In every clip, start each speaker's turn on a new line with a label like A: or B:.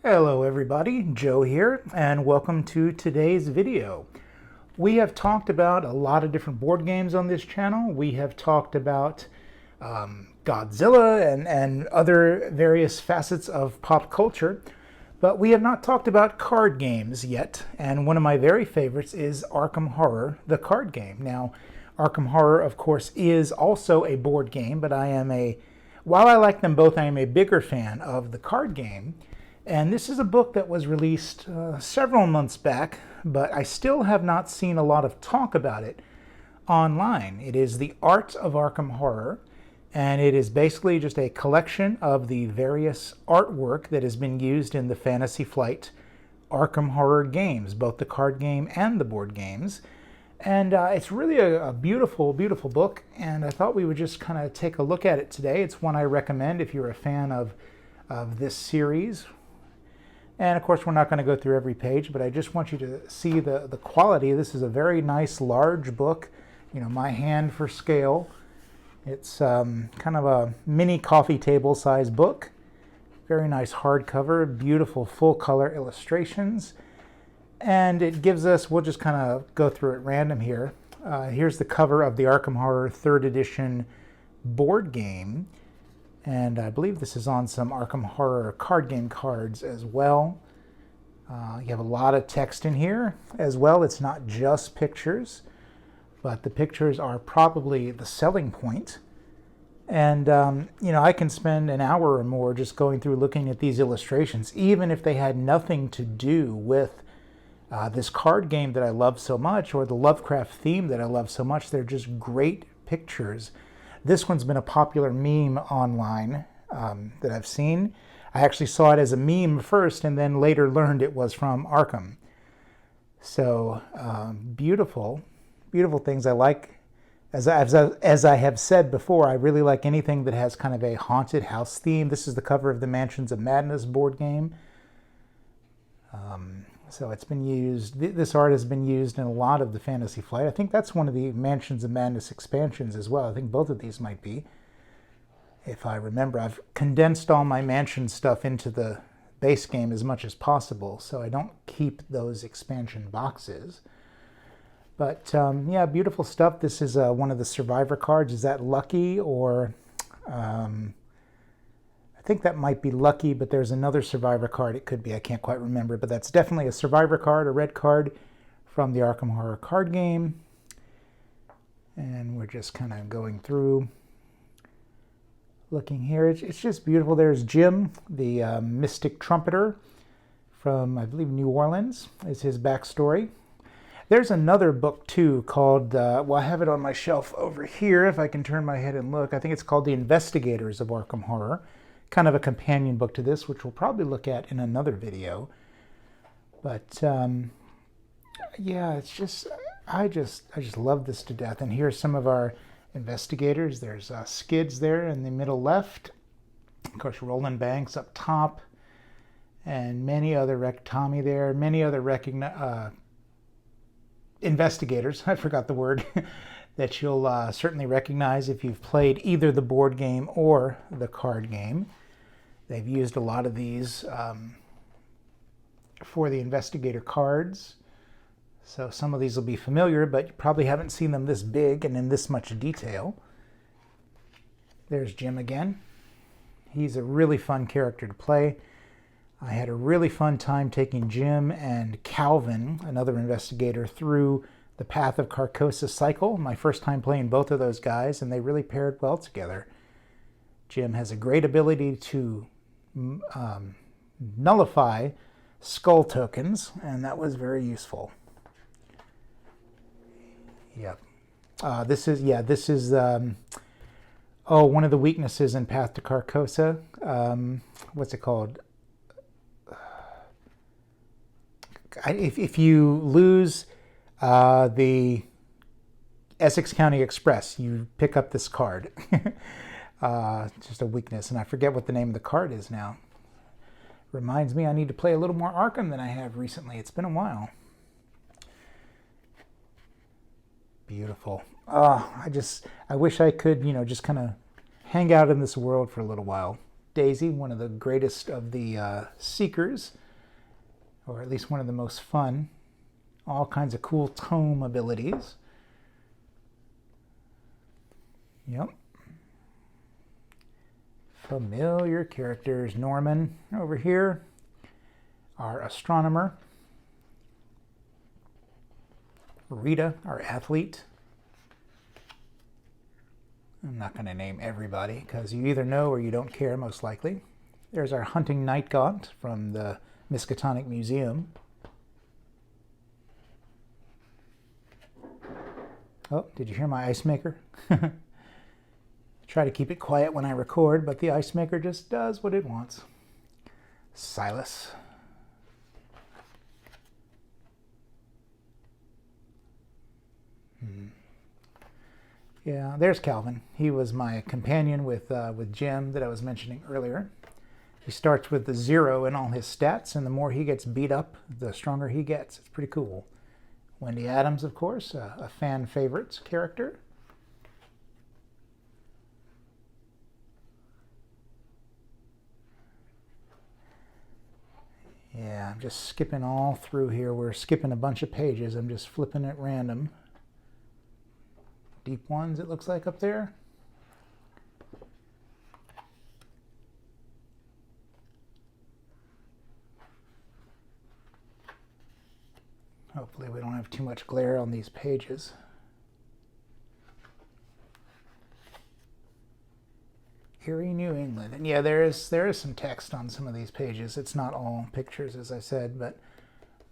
A: Hello everybody, Joe here, and welcome to today's video. We have talked about a lot of different board games on this channel. We have talked about Godzilla and other various facets of pop culture, but we have not talked about card games yet, and one of my very favorites is Arkham Horror, the card game. Now, Arkham Horror, of course, is also a board game, but while I like them both, I am a bigger fan of the card game. And this is a book that was released several months back, but I still have not seen a lot of talk about it online. It is The Art of Arkham Horror, and it is basically just a collection of the various artwork that has been used in the Fantasy Flight Arkham Horror games, both the card game and the board games. And it's really a beautiful, beautiful book, and I thought we would just kind of take a look at it today. It's one I recommend if you're a fan of this series. And of course, we're not going to go through every page, but I just want you to see the quality. This is a very nice, large book, my hand for scale. It's kind of a mini coffee table size book. Very nice hardcover, beautiful full color illustrations. And it gives us, we'll just kind of go through it random here. Here's the cover of the Arkham Horror 3rd edition board game. And I believe this is on some Arkham Horror card game cards as well. You have a lot of text in here as well. It's not just pictures, but the pictures are probably the selling point. And, I can spend an hour or more just going through looking at these illustrations, even if they had nothing to do with this card game that I love so much, or the Lovecraft theme that I love so much. They're just great pictures. This one's been a popular meme online that I've seen. I actually saw it as a meme first and then later learned it was from Arkham. So beautiful, beautiful things. I like, as I have said before, I really like anything that has kind of a haunted house theme. This is the cover of the Mansions of Madness board game. So it's been used, this art has been used in a lot of the Fantasy Flight. I think that's one of the Mansions of Madness expansions as well. I think both of these might be, if I remember. I've condensed all my Mansion stuff into the base game as much as possible, so I don't keep those expansion boxes. But yeah, beautiful stuff. This is one of the Survivor cards. Is that Lucky or... I think that might be Lucky, but there's another Survivor card. It could be, I can't quite remember, but that's definitely a Survivor card, a red card from the Arkham Horror card game. And we're just kind of going through, looking here. It's just beautiful. There's Jim, the mystic trumpeter from, I believe, New Orleans, is his backstory. There's another book, too, called, well, I have it on my shelf over here, if I can turn my head and look. I think it's called The Investigators of Arkham Horror. Kind of a companion book to this, which we'll probably look at in another video. But yeah, it's just I just love this to death. And here's some of our investigators. There's Skids there in the middle left. Of course, Roland Banks up top, and many other Tommy there. Many other investigators. I forgot the word. That you'll certainly recognize if you've played either the board game or the card game. They've used a lot of these for the investigator cards. So some of these will be familiar, but you probably haven't seen them this big and in this much detail. There's Jim again. He's a really fun character to play. I had a really fun time taking Jim and Calvin, another investigator, through the Path of Carcosa cycle, my first time playing both of those guys, and they really paired well together. Jim has a great ability to nullify skull tokens, and that was very useful. Yep. This is one of the weaknesses in Path to Carcosa. What's it called? If you lose the Essex County Express, you pick up this card. Just a weakness, and I forget what the name of the card is now. Reminds me I need to play a little more Arkham than I have recently. It's been a while. Beautiful. I wish I could, just kind of hang out in this world for a little while. Daisy, one of the greatest of the Seekers, or at least one of the most fun. All kinds of cool tome abilities. Yep. Familiar characters. Norman over here, our astronomer. Rita, our athlete. I'm not going to name everybody because you either know or you don't care, most likely. There's our hunting night gaunt from the Miskatonic Museum. Oh, did you hear my ice maker? Try to keep it quiet when I record, but the ice maker just does what it wants. Silas. Yeah, there's Calvin. He was my companion with Jim that I was mentioning earlier. He starts with the 0 in all his stats, and the more he gets beat up, the stronger he gets. It's pretty cool. Wendy Adams, of course, a fan favorite character. Yeah, I'm just skipping all through here. We're skipping a bunch of pages. I'm just flipping at random. Deep ones, it looks like, up there. Hopefully we don't have too much glare on these pages. Erie, New England. And yeah, there is some text on some of these pages. It's not all pictures, as I said, but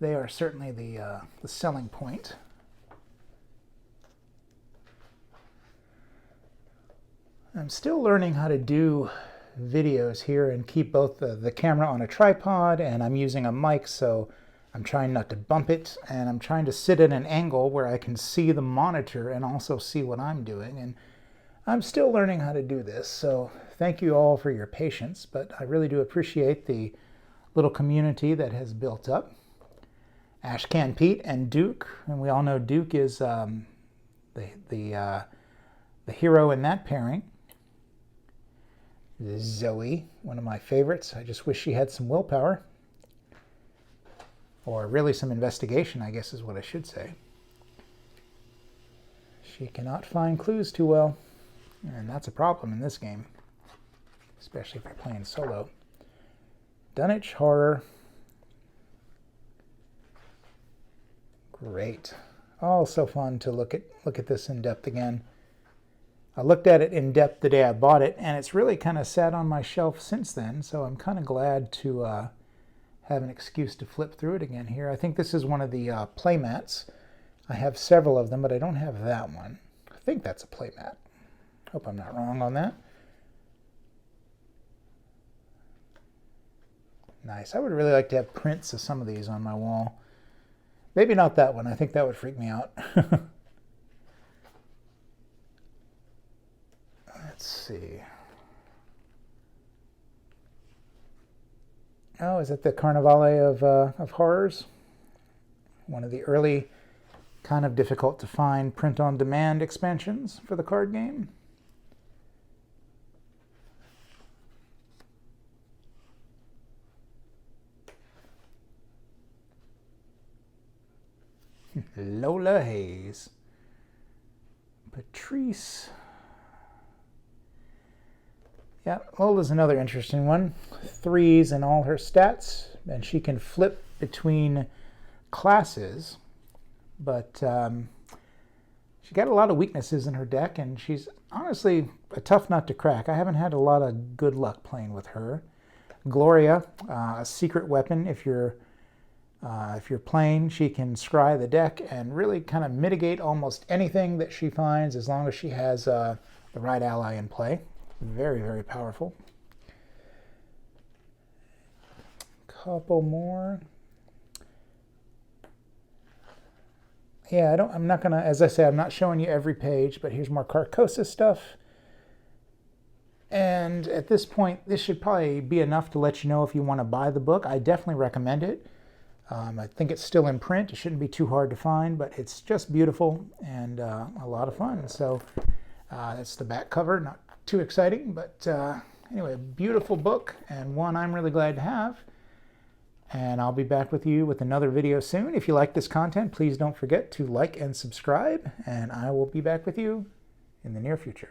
A: they are certainly the selling point. I'm still learning how to do videos here and keep both the camera on a tripod, and I'm using a mic, so I'm trying not to bump it, and I'm trying to sit at an angle where I can see the monitor and also see what I'm doing. And I'm still learning how to do this, so thank you all for your patience, but I really do appreciate the little community that has built up. Ashcan Pete and Duke, and we all know Duke is the hero in that pairing. Zoe, one of my favorites. I just wish she had some willpower. Or really some investigation, I guess is what I should say. She cannot find clues too well. And that's a problem in this game. Especially if you're playing solo. Dunwich Horror. Great. Oh, so fun to look at this in depth again. I looked at it in depth the day I bought it, and it's really kind of sat on my shelf since then, so I'm kind of glad to have an excuse to flip through it again here. I think this is one of the playmats. I have several of them, but I don't have that one. I think that's a playmat. Hope I'm not wrong on that. Nice. I would really like to have prints of some of these on my wall. Maybe not that one. I think that would freak me out. Let's see. Oh, is it the Carnivale of Horrors? One of the early, kind of difficult to find print-on-demand expansions for the card game. Lola Hayes. Patrice. Yeah, Lola's another interesting one. 3s in all her stats, and she can flip between classes, but she got a lot of weaknesses in her deck, and she's honestly a tough nut to crack. I haven't had a lot of good luck playing with her. Gloria, a secret weapon. If you're playing, she can scry the deck and really kind of mitigate almost anything that she finds as long as she has the right ally in play. Very, very powerful. Couple more. Yeah, I'm not gonna, as I say, I'm not showing you every page, but here's more Carcosa stuff. And at this point, this should probably be enough to let you know if you want to buy the book. I definitely recommend it. I think it's still in print. It shouldn't be too hard to find, but it's just beautiful and a lot of fun. So that's the back cover. Not too exciting, but Anyway, a beautiful book and one I'm really glad to have. And I'll be back with you with another video soon. If you like this content, please don't forget to like and subscribe, and I will be back with you in the near future.